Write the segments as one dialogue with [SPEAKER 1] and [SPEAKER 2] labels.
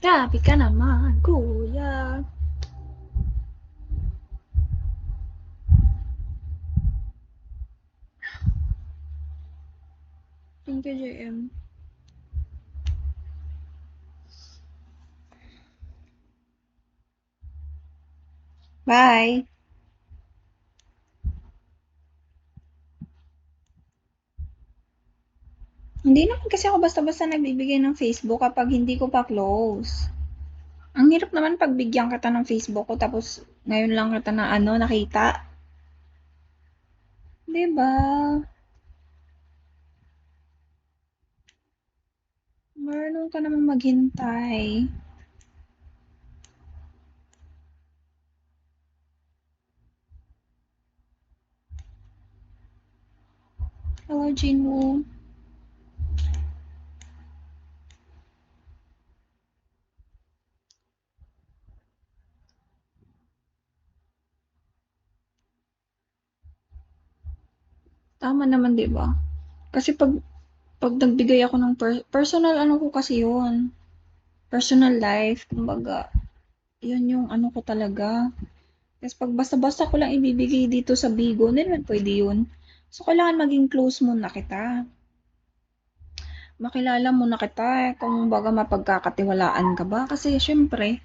[SPEAKER 1] Grabe ka naman, kuya. Thank you, JM. Bye. Hindi naman kasi ako basta-basta nagbibigay ng Facebook kapag hindi ko pa close. Ang hirap naman pagbigyan kita ng Facebook ko tapos ngayon lang kita na nakita. 'Di ba? Marunong ka namang maghintay. Hello, Jinwoo. Tama naman, 'di ba? Kasi pag nagbigay ako ng personal ko kasi 'yun. Personal life, kumbaga. 'Yun yung ko talaga. Tapos pag basta-basta ko lang ibibigay dito sa Bigo, hindi naman pwede 'yun. So, kailangan maging close muna kita. Makilala muna kita kung baga mapagkakatiwalaan ka ba. Kasi syempre,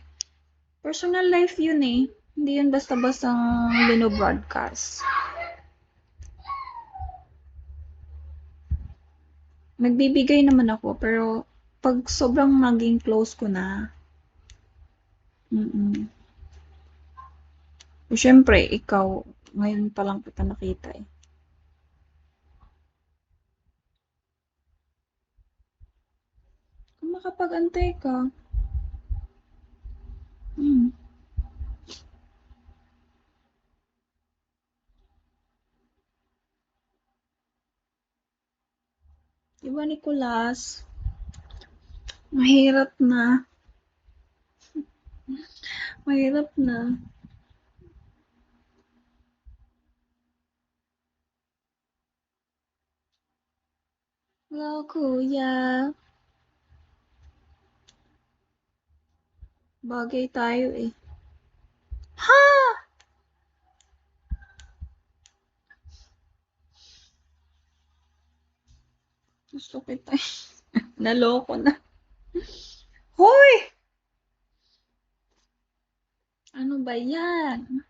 [SPEAKER 1] personal life yun eh. Hindi yun basta-bastang binobroadcast. Nagbibigay naman ako, pero pag sobrang naging close ko na, mm syempre, ikaw, ngayon pa lang kita nakita eh. Kung makapag-antay ka, mm, diba Nicolas, mahirap na, mahirap na. Hello, kuya. Bagay tayo eh. Ha! Gusto kita eh. Naloko na. Hoy! Ano ba yan?